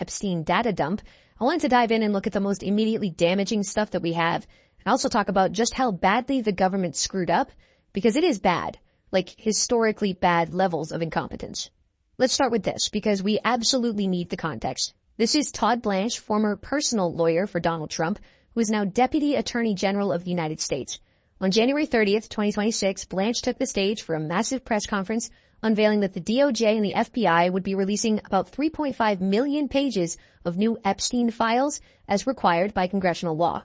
Epstein data dump, I wanted to dive in and look at the most immediately damaging stuff that we have, and also talk about just how badly the government screwed up, because it is bad, like historically bad levels of incompetence. Let's start with this, because we absolutely need the context. This is Todd Blanche, former personal lawyer for Donald Trump, who is now Deputy Attorney General of the United States. On January 30th, 2026, Blanche took the stage for a massive press conference unveiling that the DOJ and the FBI would be releasing about 3.5 million pages of new Epstein files as required by congressional law.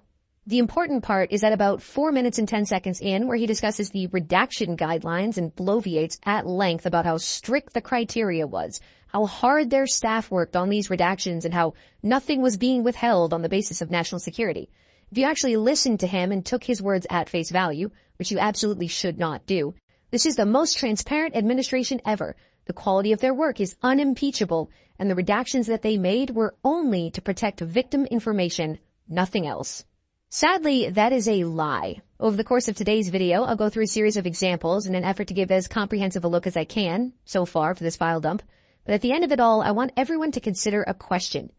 The important part is at about 4 minutes and 10 seconds in, where he discusses the redaction guidelines and bloviates at length about how strict the criteria was, how hard their staff worked on these redactions, and how nothing was being withheld on the basis of national security. If you actually listened to him and took his words at face value, which you absolutely should not do, this is the most transparent administration ever. The quality of their work is unimpeachable, and the redactions that they made were only to protect victim information, nothing else. Sadly, that is a lie. Over the course of today's video, I'll go through a series of examples in an effort to give as comprehensive a look as I can so far for this file dump. But at the end of it all, I want everyone to consider a question.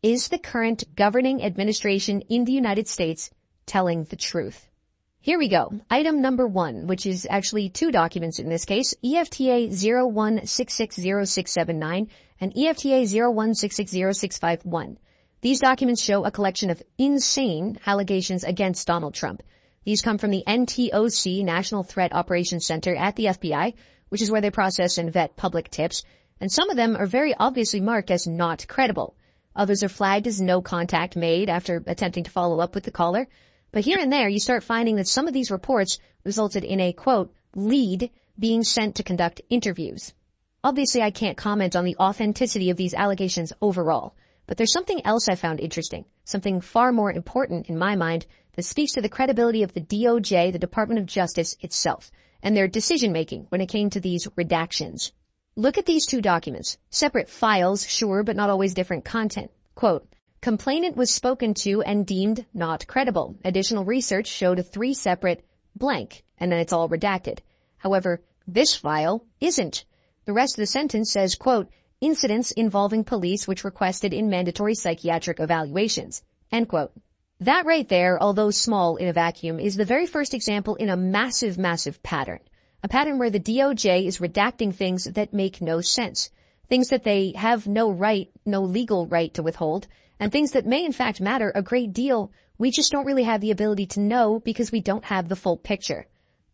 Is the current governing administration in the United States telling the truth? Here we go. Item number 1, which is actually 2 documents in this case, EFTA 01660679 and EFTA 01660651. These documents show a collection of insane allegations against Donald Trump. These come from the NTOC, National Threat Operations Center at the FBI, which is where they process and vet public tips, and some of them are very obviously marked as not credible. Others are flagged as no contact made after attempting to follow up with the caller. But here and there, you start finding that some of these reports resulted in a, quote, lead being sent to conduct interviews. Obviously, I can't comment on the authenticity of these allegations overall, but there's something else I found interesting, something far more important in my mind that speaks to the credibility of the DOJ, the Department of Justice itself, and their decision-making when it came to these redactions. Look at these 2 documents. Separate files, sure, but not always different content. Quote, complainant was spoken to and deemed not credible. Additional research showed 3 separate blank, and then it's all redacted. However, this file isn't. The rest of the sentence says, quote, incidents involving police which requested in mandatory psychiatric evaluations, end quote. That right there, although small in a vacuum, is the very first example in a massive, massive pattern. A pattern where the DOJ is redacting things that make no sense. Things that they have no legal right to withhold, and things that may in fact matter a great deal. We just don't really have the ability to know because we don't have the full picture.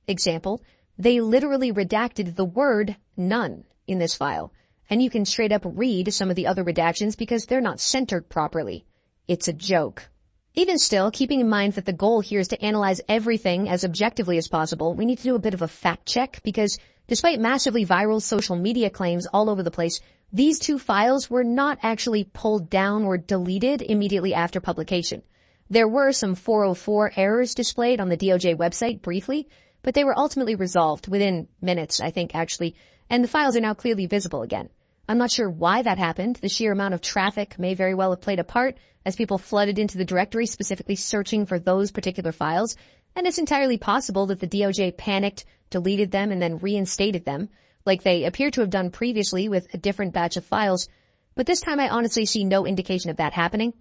Example, they literally redacted the word none in this file. And you can straight up read some of the other redactions because they're not centered properly. It's a joke. Even still, keeping in mind that the goal here is to analyze everything as objectively as possible, we need to do a bit of a fact check because despite massively viral social media claims all over the place, these 2 files were not actually pulled down or deleted immediately after publication. There were some 404 errors displayed on the DOJ website briefly, but they were ultimately resolved within minutes, I think, actually, and the files are now clearly visible again. I'm not sure why that happened. The sheer amount of traffic may very well have played a part as people flooded into the directory specifically searching for those particular files, and it's entirely possible that the DOJ panicked, deleted them, and then reinstated them, like they appear to have done previously with a different batch of files. But this time I honestly see no indication of that happening.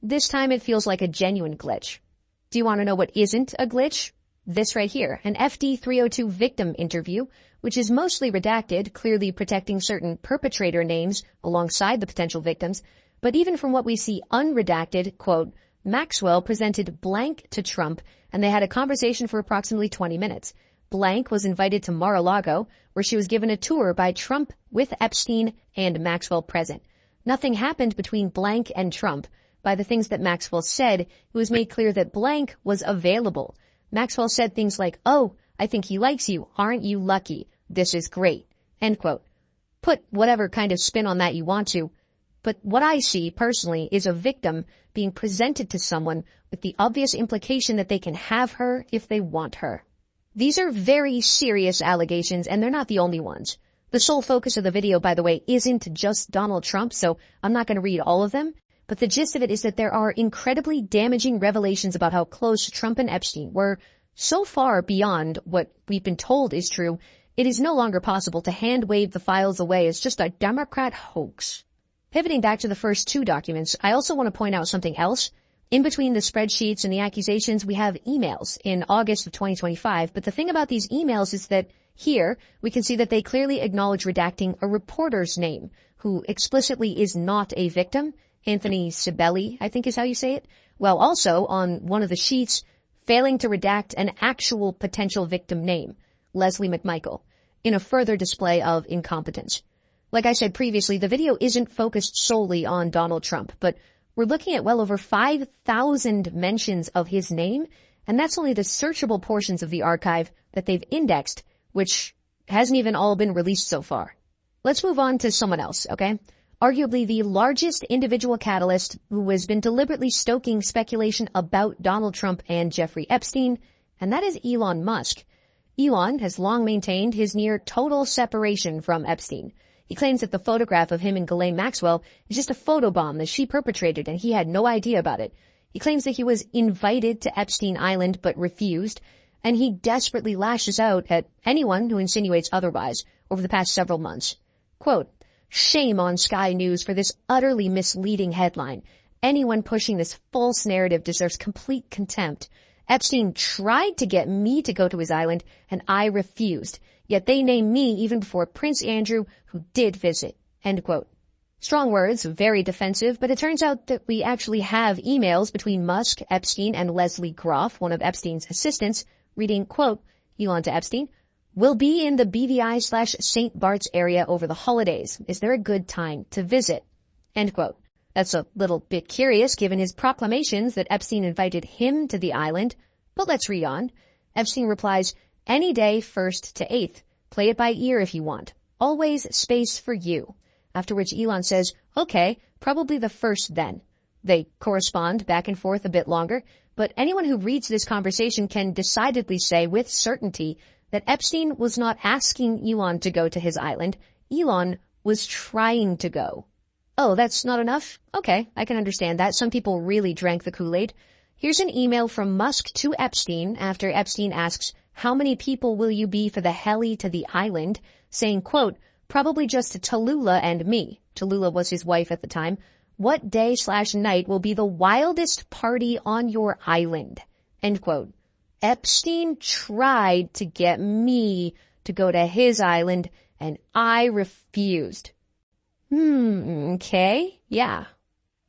This time it feels like a genuine glitch. Do you want to know what isn't a glitch? This right here, an FD 302 victim interview, which is mostly redacted, clearly protecting certain perpetrator names alongside the potential victims. But even from what we see unredacted, quote, Maxwell presented blank to Trump and they had a conversation for approximately 20 minutes. Blank was invited to Mar-a-Lago, where she was given a tour by Trump with Epstein and Maxwell present. Nothing happened between blank and Trump. By the things that Maxwell said, it was made clear that blank was available. Maxwell said things like, oh, I think he likes you. Aren't you lucky? This is great. End quote. Put whatever kind of spin on that you want to. But what I see personally is a victim being presented to someone with the obvious implication that they can have her if they want her. These are very serious allegations, and they're not the only ones. The sole focus of the video, by the way, isn't just Donald Trump, so I'm not going to read all of them. But the gist of it is that there are incredibly damaging revelations about how close Trump and Epstein were, so far beyond what we've been told is true, it is no longer possible to hand-wave the files away as just a Democrat hoax. Pivoting back to the first two documents, I also want to point out something else. In between the spreadsheets and the accusations, we have emails in August of 2025. But the thing about these emails is that here we can see that they clearly acknowledge redacting a reporter's name who explicitly is not a victim. Anthony Sibeli, I think is how you say it. While also on one of the sheets, failing to redact an actual potential victim name, Leslie McMichael, in a further display of incompetence. Like I said previously, the video isn't focused solely on Donald Trump, but we're looking at well over 5,000 mentions of his name, and that's only the searchable portions of the archive that they've indexed, which hasn't even all been released so far. Let's move on to someone else, okay? Arguably the largest individual catalyst who has been deliberately stoking speculation about Donald Trump and Jeffrey Epstein, and that is Elon Musk. Elon has long maintained his near total separation from Epstein. He claims that the photograph of him and Ghislaine Maxwell is just a photobomb that she perpetrated and he had no idea about it. He claims that he was invited to Epstein Island but refused, and he desperately lashes out at anyone who insinuates otherwise over the past several months. Quote, "Shame on Sky News for this utterly misleading headline. Anyone pushing this false narrative deserves complete contempt. Epstein tried to get me to go to his island, and I refused. Yet they named me even before Prince Andrew, who did visit." End quote. Strong words, very defensive, but it turns out that we actually have emails between Musk, Epstein, and Leslie Groff, one of Epstein's assistants, reading, quote, Elon to Epstein, "Will be in the BVI/St. Bart's area over the holidays. Is there a good time to visit?" End quote. That's a little bit curious given his proclamations that Epstein invited him to the island, but let's read on. Epstein replies, "Any day 1st to 8th. Play it by ear if you want. Always space for you." After which Elon says, "Okay, probably the 1st then." They correspond back and forth a bit longer, but anyone who reads this conversation can decidedly say with certainty that Epstein was not asking Elon to go to his island. Elon was trying to go. Oh, that's not enough? Okay, I can understand that. Some people really drank the Kool-Aid. Here's an email from Musk to Epstein after Epstein asks, "How many people will you be for the heli to the island?" saying, quote, "Probably just Tallulah and me." Tallulah was his wife at the time. "What day/night will be the wildest party on your island?" End quote. Epstein tried to get me to go to his island, and I refused. Okay, yeah.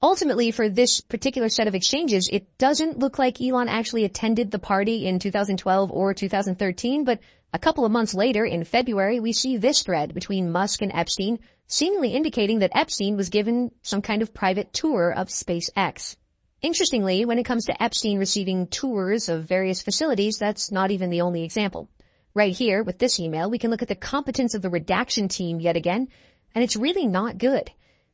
Ultimately, for this particular set of exchanges, it doesn't look like Elon actually attended the party in 2012 or 2013, but a couple of months later, in February, we see this thread between Musk and Epstein, seemingly indicating that Epstein was given some kind of private tour of SpaceX. Interestingly, when it comes to Epstein receiving tours of various facilities, that's not even the only example. Right here, with this email, we can look at the competence of the redaction team yet again, and it's really not good.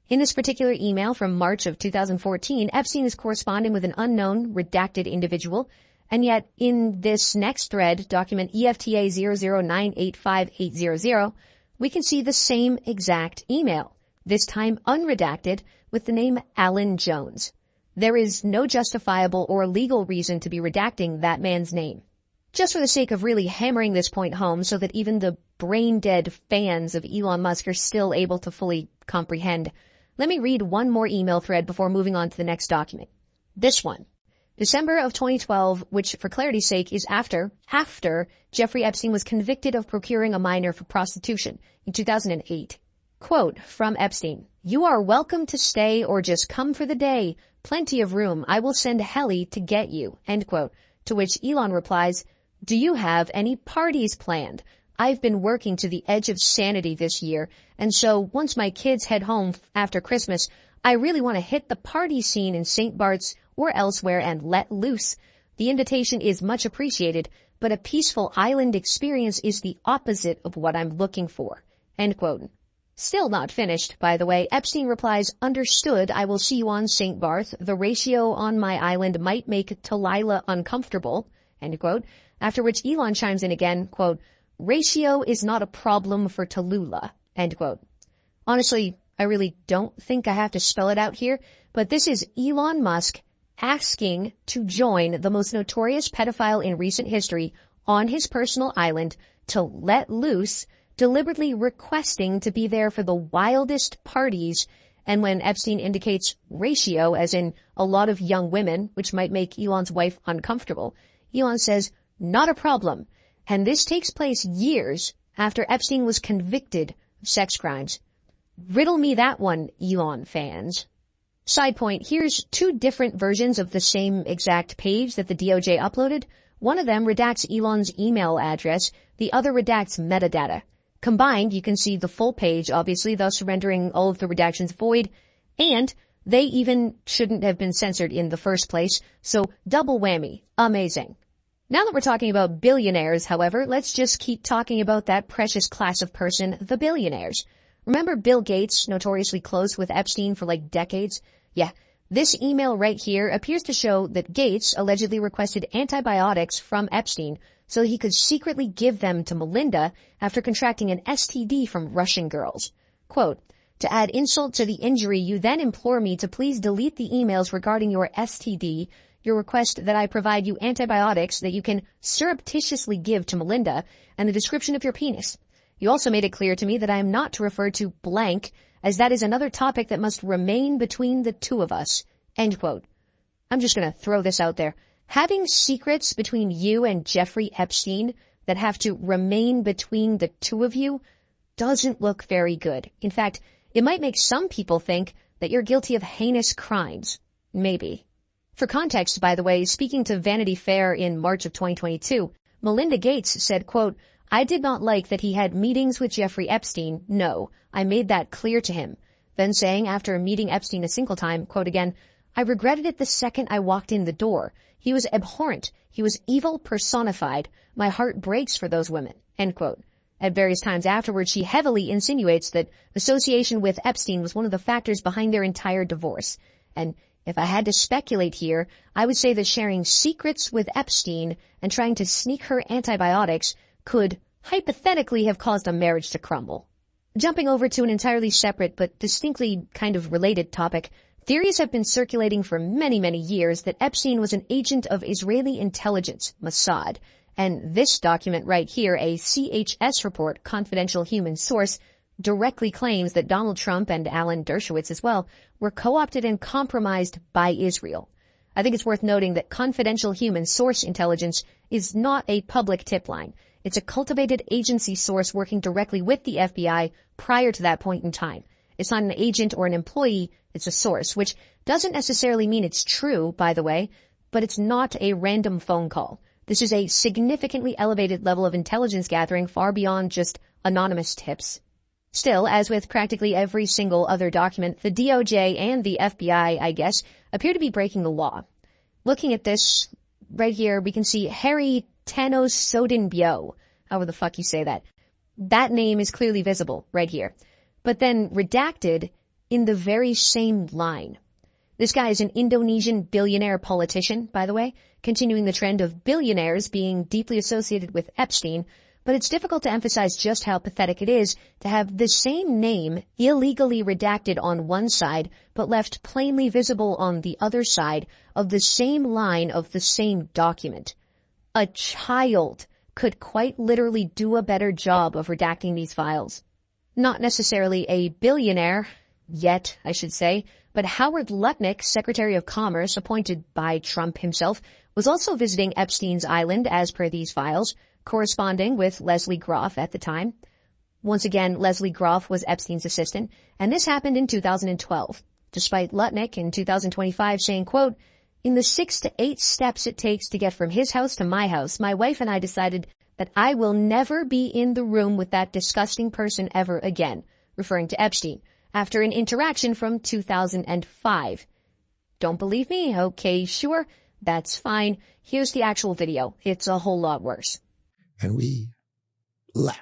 In this particular email from March of 2014, Epstein is corresponding with an unknown, redacted individual, and yet in this next thread, document EFTA 0098580, we can see the same exact email, this time unredacted, with the name Alan Jones. There is no justifiable or legal reason to be redacting that man's name. Just for the sake of really hammering this point home so that even the brain-dead fans of Elon Musk are still able to fully comprehend, let me read one more email thread before moving on to the next document. This one. December of 2012, which for clarity's sake is after Jeffrey Epstein was convicted of procuring a minor for prostitution in 2008. Quote from Epstein, "You are welcome to stay or just come for the day. Plenty of room. I will send heli to get you." End quote. To which Elon replies, "Do you have any parties planned? I've been working to the edge of sanity this year, and so once my kids head home after Christmas, I really want to hit the party scene in St. Bart's or elsewhere and let loose. The invitation is much appreciated, but a peaceful island experience is the opposite of what I'm looking for." End quote. Still not finished, by the way. Epstein replies, "Understood, I will see you on St. Barth. The ratio on my island might make Tallulah uncomfortable." End quote. After which Elon chimes in again, quote, "Ratio is not a problem for Tallulah." End quote. Honestly, I really don't think I have to spell it out here, but this is Elon Musk asking to join the most notorious pedophile in recent history on his personal island to let loose, deliberately requesting to be there for the wildest parties, And when Epstein indicates ratio, as in a lot of young women, which might make Elon's wife uncomfortable, Elon says, not a problem. And this takes place years after Epstein was convicted of sex crimes. Riddle me that one, Elon fans. Side point, here's two different versions of the same exact page that the DOJ uploaded. One of them redacts Elon's email address, the other redacts metadata. Combined, you can see the full page, obviously, thus rendering all of the redactions void, and they even shouldn't have been censored in the first place, so double whammy. Amazing. Now that we're talking about billionaires, however, let's just keep talking about that precious class of person, the billionaires. Remember Bill Gates, notoriously close with Epstein for like decades? Yeah, this email right here appears to show that Gates allegedly requested antibiotics from Epstein so he could secretly give them to Melinda after contracting an STD from Russian girls. Quote, to add insult to the injury, you then implore me to please delete the emails regarding your STD, your request that I provide you antibiotics that you can surreptitiously give to Melinda, and the description of your penis. You also made it clear to me that I am not to refer to blank, as that is another topic that must remain between the two of us. End quote. I'm just going to throw this out there. Having secrets between you and Jeffrey Epstein that have to remain between the two of you doesn't look very good. In fact, it might make some people think that you're guilty of heinous crimes. Maybe. For context, by the way, speaking to Vanity Fair in March of 2022, Melinda Gates said, quote, I did not like that he had meetings with Jeffrey Epstein. No, I made that clear to him. Then saying after meeting Epstein a single time, quote again, I regretted it the second I walked in the door. He was abhorrent. He was evil personified. My heart breaks for those women. End quote. At various times afterwards, she heavily insinuates that association with Epstein was one of the factors behind their entire divorce. And if I had to speculate here, I would say that sharing secrets with Epstein and trying to sneak her antibiotics could hypothetically have caused a marriage to crumble. Jumping over to an entirely separate but distinctly kind of related topic, theories have been circulating for many, many years that Epstein was an agent of Israeli intelligence, Mossad. And this document right here, a CHS report, confidential human source, directly claims that Donald Trump and Alan Dershowitz as well were co-opted and compromised by Israel. I think it's worth noting that confidential human source intelligence is not a public tip line. It's a cultivated agency source working directly with the FBI prior to that point in time. It's not an agent or an employee, it's a source, which doesn't necessarily mean it's true, by the way, but it's not a random phone call. This is a significantly elevated level of intelligence gathering far beyond just anonymous tips. Still, as with practically every single other document, the DOJ and the FBI, I guess, appear to be breaking the law. Looking at this right here, we can see Harry Thanos-Sodinbyo, however the fuck you say that. That name is clearly visible right here, but then redacted in the very same line. This guy is an Indonesian billionaire politician, by the way, continuing the trend of billionaires being deeply associated with Epstein, but it's difficult to emphasize just how pathetic it is to have the same name illegally redacted on one side, but left plainly visible on the other side of the same line of the same document. A child could quite literally do a better job of redacting these files. Not necessarily a billionaire, yet, I should say, but Howard Lutnick, Secretary of Commerce, appointed by Trump himself, was also visiting Epstein's island as per these files, corresponding with Leslie Groff at the time. Once again, Leslie Groff was Epstein's assistant, and this happened in 2012, despite Lutnick in 2025 saying, quote, in the 6 to 8 steps it takes to get from his house to my house, my wife and I decided that I will never be in the room with that disgusting person ever again, referring to Epstein, after an interaction from 2005. Don't believe me? Okay, sure. That's fine. Here's the actual video. It's a whole lot worse. And we left.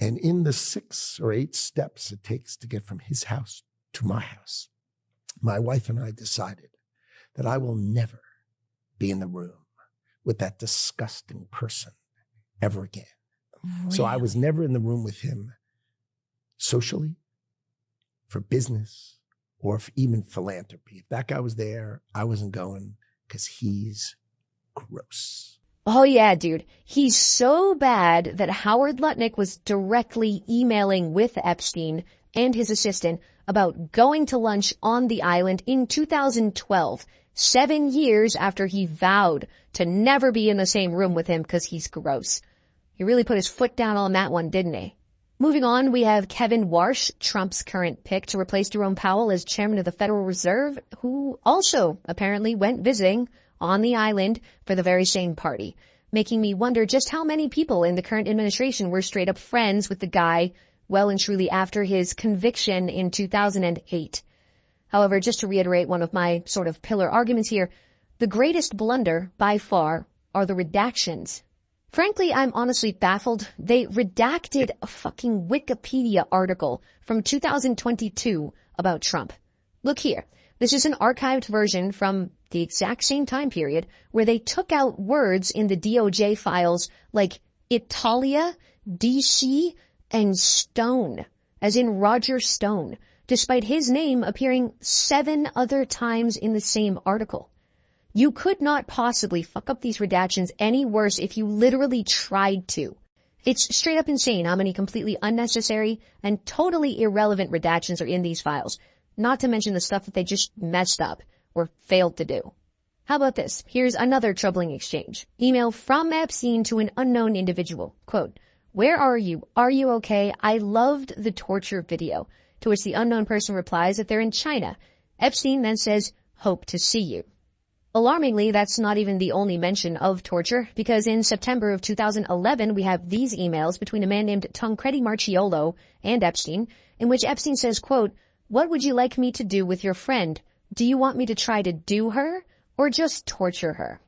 And in the 6 or 8 steps it takes to get from his house to my house, my wife and I decided that I will never be in the room with that disgusting person ever again. Really? So I was never in the room with him socially, for business, or for even philanthropy. If that guy was there, I wasn't going because he's gross. Oh yeah, dude. He's so bad that Howard Lutnick was directly emailing with Epstein and his assistant about going to lunch on the island in 2012, 7 years after he vowed to never be in the same room with him because he's gross. He really put his foot down on that one, didn't he? Moving on, we have Kevin Warsh, Trump's current pick to replace Jerome Powell as chairman of the Federal Reserve, who also apparently went visiting on the island for the very same party, making me wonder just how many people in the current administration were straight up friends with the guy well and truly after his conviction in 2008. However, just to reiterate one of my sort of pillar arguments here, the greatest blunder by far are the redactions. Frankly, I'm honestly baffled. They redacted a fucking Wikipedia article from 2022 about Trump. Look here. This is an archived version from the exact same time period where they took out words in the DOJ files like Italia, DC, and Stone, as in Roger Stone, despite his name appearing 7 other times in the same article. You could not possibly fuck up these redactions any worse if you literally tried to. It's straight up insane how many completely unnecessary and totally irrelevant redactions are in these files, not to mention the stuff that they just messed up or failed to do. How about this? Here's another troubling exchange. Email from Epstein to an unknown individual. Quote, "Where are you? Are you okay? I loved the torture video." To which the unknown person replies that they're in China. Epstein then says, "Hope to see you." Alarmingly, that's not even the only mention of torture, because in September of 2011, we have these emails between a man named Tancredi Marchiolo and Epstein, in which Epstein says, quote, "What would you like me to do with your friend? Do you want me to try to do her or just torture her?"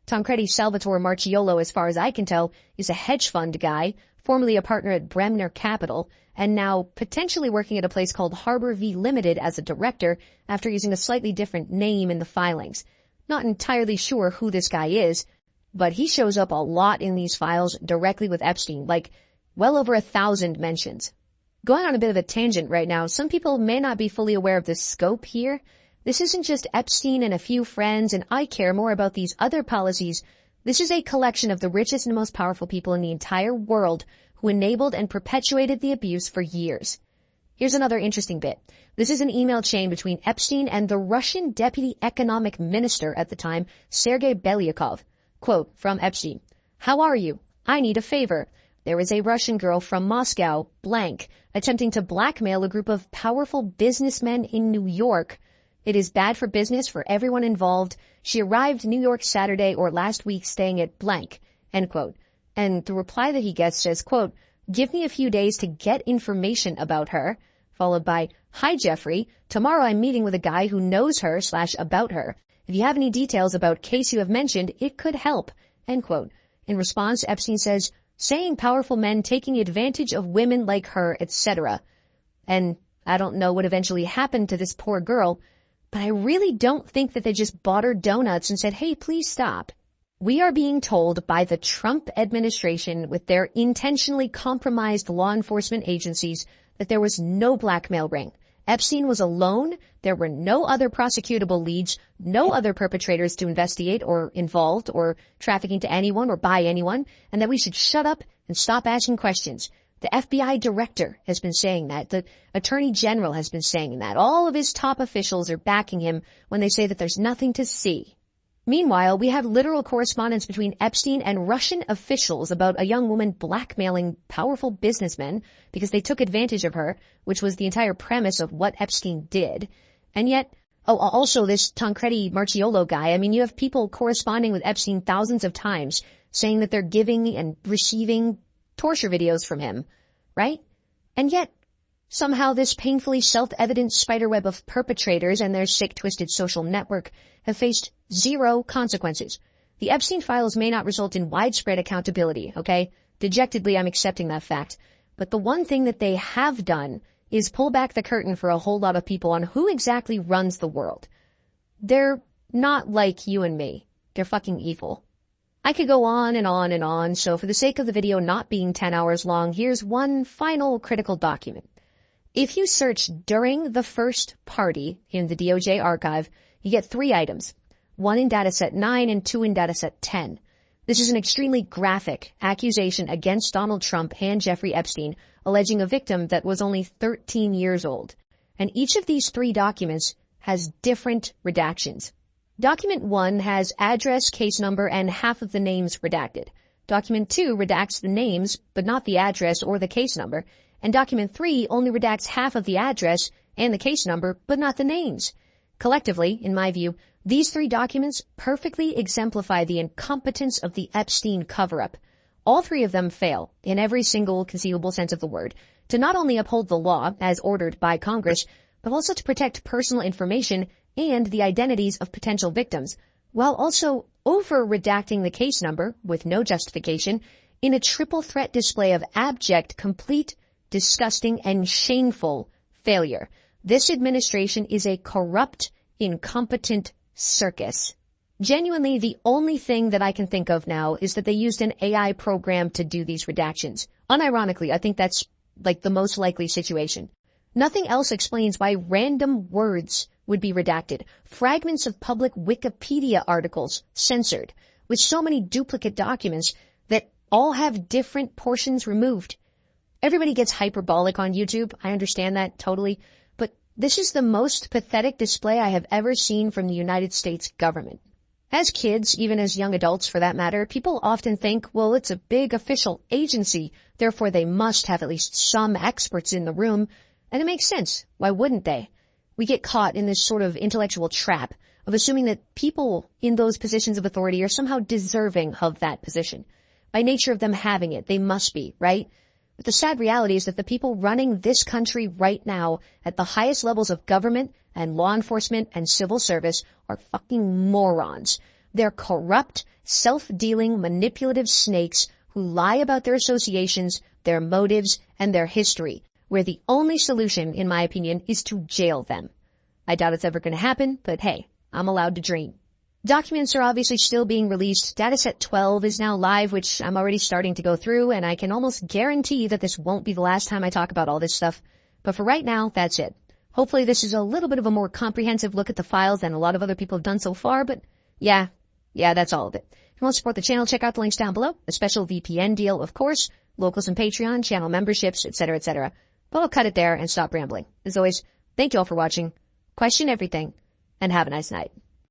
Tancredi Salvatore Marchiolo, as far as I can tell, is a hedge fund guy, formerly a partner at Bremner Capital, and now potentially working at a place called Harbor V Limited as a director after using a slightly different name in the filings. Not entirely sure who this guy is, but he shows up a lot in these files directly with Epstein, like well over 1,000 mentions. Going on a bit of a tangent right now, some people may not be fully aware of the scope here. This isn't just Epstein and a few friends, and I care more about these other policies. This is a collection of the richest and most powerful people in the entire world who enabled and perpetuated the abuse for years. Here's another interesting bit. This is an email chain between Epstein and the Russian deputy economic minister at the time, Sergei Belyakov. Quote from Epstein, "How are you? I need a favor. There is a Russian girl from Moscow, blank, attempting to blackmail a group of powerful businessmen in New York. It is bad for business for everyone involved. She arrived in New York Saturday or last week staying at blank." End quote. And the reply that he gets says, quote, "Give me a few days to get information about her," followed by, "Hi, Jeffrey. Tomorrow I'm meeting with a guy who knows her / about her. If you have any details about case you have mentioned, it could help." End quote. In response, Epstein says, "Saying powerful men taking advantage of women like her, etc." And I don't know what eventually happened to this poor girl, but I really don't think that they just bought her donuts and said, "Hey, please stop." We are being told by the Trump administration with their intentionally compromised law enforcement agencies that there was no blackmail ring. Epstein was alone. There were no other prosecutable leads, no other perpetrators to investigate or involved or trafficking to anyone or by anyone, and that we should shut up and stop asking questions. The FBI director has been saying that. The attorney general has been saying that. All of his top officials are backing him when they say that there's nothing to see. Meanwhile, we have literal correspondence between Epstein and Russian officials about a young woman blackmailing powerful businessmen because they took advantage of her, which was the entire premise of what Epstein did. And yet, also this Tancredi Marchiolo guy, I mean, you have people corresponding with Epstein thousands of times saying that they're giving and receiving torture videos from him, right? And yet, somehow this painfully self-evident spiderweb of perpetrators and their sick, twisted social network have faced zero consequences. The Epstein files may not result in widespread accountability, okay? Dejectedly, I'm accepting that fact. But the one thing that they have done is pull back the curtain for a whole lot of people on who exactly runs the world. They're not like you and me. They're fucking evil. I could go on and on and on, so for the sake of the video not being 10 hours long, here's one final critical document. If you search during the first party in the DOJ archive, you get 3 items, 1 in dataset 9 and 2 in dataset 10. This is an extremely graphic accusation against Donald Trump and Jeffrey Epstein alleging a victim that was only 13 years old. And each of these 3 documents has different redactions. Document 1 has address, case number, and half of the names redacted. Document 2 redacts the names, but not the address or the case number. And document 3 only redacts half of the address and the case number, but not the names. Collectively, in my view, these 3 documents perfectly exemplify the incompetence of the Epstein cover-up. All 3 of them fail, in every single conceivable sense of the word, to not only uphold the law as ordered by Congress, but also to protect personal information and the identities of potential victims, while also over-redacting the case number, with no justification, in a triple threat display of abject, complete, disgusting, and shameful failure. This administration is a corrupt, incompetent circus. Genuinely, the only thing that I can think of now is that they used an AI program to do these redactions. Unironically, I think that's like the most likely situation. Nothing else explains why random words would be redacted, fragments of public Wikipedia articles censored, with so many duplicate documents that all have different portions removed. Everybody gets hyperbolic on YouTube. I understand that totally. But this is the most pathetic display I have ever seen from the United States government. As kids, even as young adults for that matter, people often think, well, it's a big official agency, therefore they must have at least some experts in the room. And it makes sense. Why wouldn't they? We get caught in this sort of intellectual trap of assuming that people in those positions of authority are somehow deserving of that position. By nature of them having it, they must be, right? But the sad reality is that the people running this country right now at the highest levels of government and law enforcement and civil service are fucking morons. They're corrupt, self-dealing, manipulative snakes who lie about their associations, their motives, and their history, where the only solution, in my opinion, is to jail them. I doubt it's ever going to happen, but hey, I'm allowed to dream. Documents are obviously still being released. Dataset 12 is now live, which I'm already starting to go through, and I can almost guarantee that this won't be the last time I talk about all this stuff. But for right now, that's it. Hopefully this is a little bit of a more comprehensive look at the files than a lot of other people have done so far, but yeah, that's all of it. If you want to support the channel, check out the links down below. A special VPN deal, of course, locals and Patreon, channel memberships, etc., etc. But I'll cut it there and stop rambling. As always, thank you all for watching. Question everything, and have a nice night.